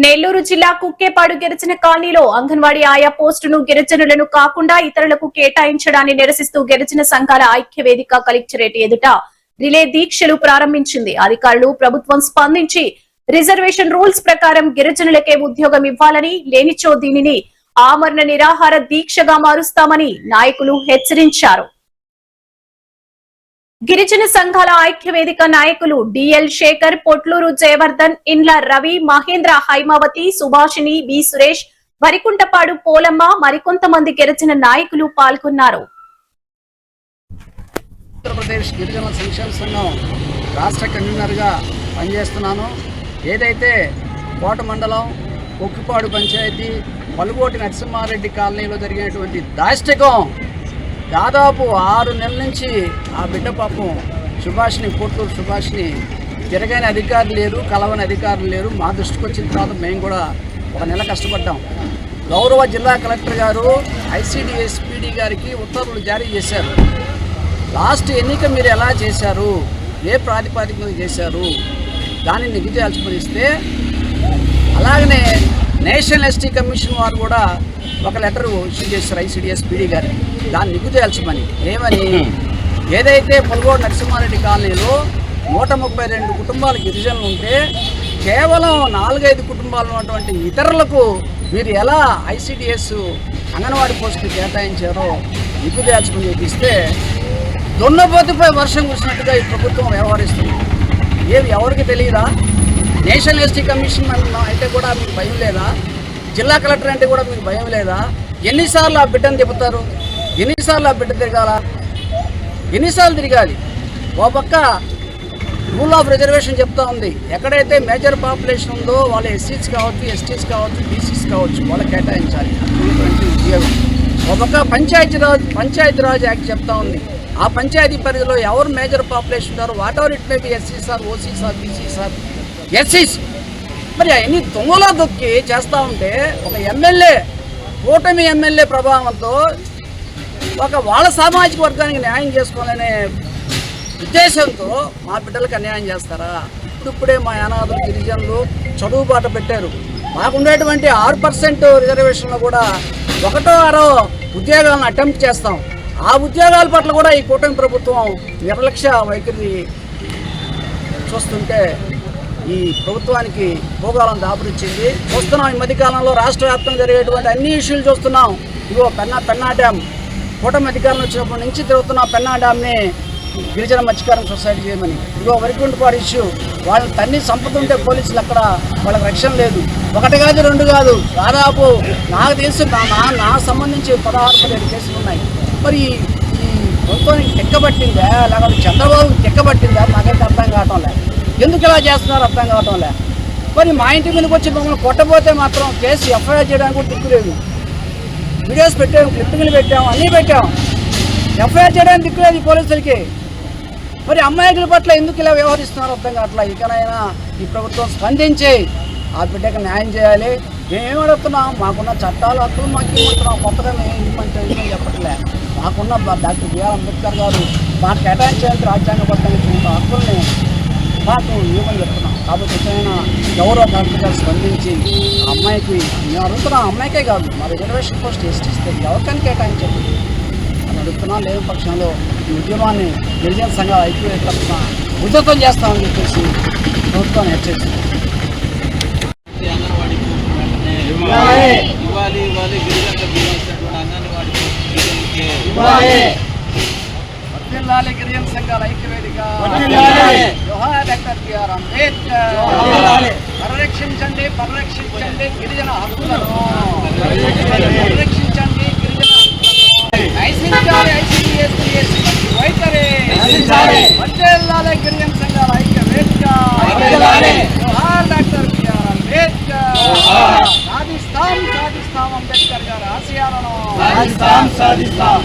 నెల్లూరు జిల్లా కుక్కేపాడు గిరిజన కాలనీలో అంగన్వాడీ ఆయా పోస్టును గిరిజనులను కాకుండా ఇతరులకు కేటాయించడాన్ని నిరసిస్తూ గిరిజన సంఘాల ఐక్య వేదిక కలెక్టరేట్ ఎదుట రిలే దీక్షలు ప్రారంభించింది. అధికారులు ప్రభుత్వం స్పందించి రిజర్వేషన్ రూల్స్ ప్రకారం గిరిజనులకే ఉద్యోగం ఇవ్వాలని, లేనిచో దీనిని ఆమరణ నిరాహార దీక్షగా మారుస్తామని నాయకులు హెచ్చరించారు. గిరిజన సంఘాల ఐక్య వేదిక నాయకులు డిఎల్ శేఖర్, పొట్లూరు జయవర్ధన్, ఇండ్ల రవి, మహేంద్ర, హైమావతి, సుభాషిణి, బి సురేష్, వరికుంటపాడు పోలమ్మ, మరికొంతమంది గిరిజన నాయకులు పాల్గొన్నారు. ఆంధ్రప్రదేశ్ గిరిజన సంక్షేమ సంఘం రాష్ట్ర కన్వీనర్గా పనిచేస్తున్నాను. ఏదైతే కోట మండలం కొక్కుపాడు పంచాయతీ పలుగోటి నరసింహారెడ్డి కాలనీలో జరిగినటువంటి దాష్టికం దాదాపు 6 నెలల నుంచి ఆ బిడ్డ పాపం సుభాష్ని, పొట్లూరు సుభాష్ని తిరగని అధికారులు లేరు, కలవని అధికారులు లేరు. మా దృష్టికి వచ్చిన తర్వాత మేము కూడా 1 నెల కష్టపడ్డాం. గౌరవ జిల్లా కలెక్టర్ గారు ఐసిడిఎస్పిడి గారికి ఉత్తర్వులు జారీ చేశారు. లాస్ట్ ఎన్నిక మీరు ఎలా చేశారు, ఏ ప్రాతిపదికన చేశారు, దాన్ని నిగ్గుతేల్చుకునిస్తే అలాగనే నేషనల్ ఎస్టీ కమిషన్ వారు కూడా ఒక లెటర్ ఇష్యూ చేశారు ఐసిడిఎస్పిడి గారికి, దాన్ని నిగ్గుతేల్చమని. ఏమని, ఏదైతే పొల్గోడు నరసింహారెడ్డి కాలనీలో 132 కుటుంబాలు గిరిజనులు ఉంటే కేవలం 4-5 కుటుంబాలు ఉన్నటువంటి ఇతరులకు మీరు ఎలా ఐసిడిఎస్ అంగన్వాడీ పోస్టులు కేటాయించారో నిగ్గుతేల్చమని చెప్పిస్తే దున్నపోతుపై వర్షం కురిసినట్టుగా ఈ ప్రభుత్వం వ్యవహరిస్తుంది. ఏది ఎవరికి తెలియదా? నేషనల్ ఎస్టీ కమిషన్ అయితే కూడా మీకు భయం లేదా? జిల్లా కలెక్టర్ అంటే కూడా మీకు భయం లేదా? ఎన్నిసార్లు ఆ బిడ్డను తిప్పుతారు? ఎన్నిసార్లు ఆ బిడ్డ తిరగాల? ఎన్నిసార్లు తిరగాలి? ఓ పక్క రూల్ ఆఫ్ రిజర్వేషన్ చెప్తా ఉంది, ఎక్కడైతే మేజర్ పాపులేషన్ ఉందో వాళ్ళు ఎస్సీస్ కావచ్చు, ఎస్టీస్ కావచ్చు, బీసీస్ కావచ్చు, వాళ్ళకి కేటాయించాలి ఉద్యోగం. ఓ పక్క పంచాయతీరాజ్ యాక్ట్ చెప్తా ఉంది, ఆ పంచాయతీ పరిధిలో ఎవరు మేజర్ పాపులేషన్ ఉంటారో what ever it may be, ఎస్సీస్ are, OCs are, BCs are, ఎస్సీస్. మరి అవన్నీ తొంగలో దొక్కి చేస్తూ ఉంటే ఒక ఎమ్మెల్యే, కూటమి ఎమ్మెల్యే ప్రభావంతో వాళ్ళ సామాజిక వర్గానికి న్యాయం చేసుకోవాలనే ఉద్దేశంతో మా బిడ్డలకు అన్యాయం చేస్తారా? ఇప్పుడే మా అనాథులు గిరిజనులు చదువు బాట పెట్టారు. మాకుండేటువంటి 6% రిజర్వేషన్లో కూడా 1-6 ఉద్యోగాలను అటెంప్ట్ చేస్తాం. ఆ ఉద్యోగాల పట్ల కూడా ఈ కూటమి ప్రభుత్వం నిర్లక్ష్య వైఖరి చూస్తుంటే ఈ ప్రభుత్వానికి భూగోళం దాపురిచ్చింది. చూస్తున్నాం, ఈ మధ్యకాలంలో రాష్ట్ర వ్యాప్తంగా జరిగేటువంటి అన్ని ఇష్యూలు చూస్తున్నాం. ఇదిగో పెన్నా డ్యామ్ కూటమి అధికారులు వచ్చినప్పటి నుంచి తిరుగుతున్న పెన్నా డ్యామ్ని గిరిజన మత్స్యకారం సొసైటీ చేయమని. ఇదిగో వరికుంటపాడు ఇష్యూ, వాళ్ళు తన్ని సంపతుంటే పోలీసులు అక్కడ వాళ్ళకి రక్షణ లేదు. 1 కాదు 2 కాదు, దాదాపు నాకు తెలిసి నా సంబంధించి 16-17 కేసులు ఉన్నాయి. మరి ఈ ప్రభుత్వానికి తెక్కబట్టిందా లేకపోతే చంద్రబాబుకి తెక్కబట్టిందా నాకైతే అర్థం కావటం లేదు. ఎందుకు ఇలా చేస్తున్నారో అర్థం కావటం లేదు. మరి మా ఇంటి మీదకి వచ్చి మమ్మల్ని కొట్టబోతే మాత్రం కేసు ఎఫ్ఐఆర్ చేయడానికి కూడా దిక్కులేదు. వీడియోస్ పెట్టాము, క్లిప్పింగ్లు పెట్టాము, అన్నీ పెట్టాము. ఎఫ్ఐఆర్ చేయడానికి దిక్కులేదు ఈ పోలీసులకి. మరి అమ్మాయిల పట్ల ఎందుకు ఇలా వ్యవహరిస్తున్నారో అర్థం కావట్లా. ఇకనైనా ఈ ప్రభుత్వం స్పందించి ఆ బిడ్డకు న్యాయం చేయాలి. మేమేం అడుగుతున్నాం, మాకున్న చట్టాలు హక్కులు మాకు ఇవ్వమంటున్నాం. కొత్తగా మేము ఇవ్వమని చెప్పట్లే. మాకున్న డాక్టర్ బిఆర్ అంబేద్కర్ గారు మాకు కేటాయించేందుకు రాజ్యాంగబద్ధంగా ఇచ్చిన హక్కుల్ని మాకు ఇవ్వమని చెప్తున్నాం. కాబట్టి ఎక్కడైనా గౌరవ కలెక్టర్ గారు స్పందించి ఆ అమ్మాయికి, మేము అడుగుతున్నాం, అమ్మాయికే కాదు మా రిజర్వేషన్ పోస్ట్ ఎస్టీస్తే ఎవరికైనా కేటాయించండి అని అడుగుతున్నాం. లేని పక్షంలో ఈ ఉద్యమాన్ని గిరిజన సంఘాల ఐక్యవేదిక తరఫున ఉధృతం చేస్తామని చెప్పేసి ప్రభుత్వాన్ని హెచ్చరిస్తుంది. గిరిజన సంఘాల ఐక్యవేదిక డాక్టర్ బిఆర్ అంబేద్కర్. పరిరక్షించండి గిరిజన హక్కులను, పరిరక్షించండి గిరిజన హక్కులను, నశించాలి ఐసిడిఎస్ వైఖరి, వర్ధిల్లాలి గిరిజన సంఘాల ఐక్యవేదిక, డాక్టర్ బిఆర్ అంబేద్కర్. సాధిస్తాం అంబేద్కర్ గారి ఆశయాలను, సాధిస్తాం.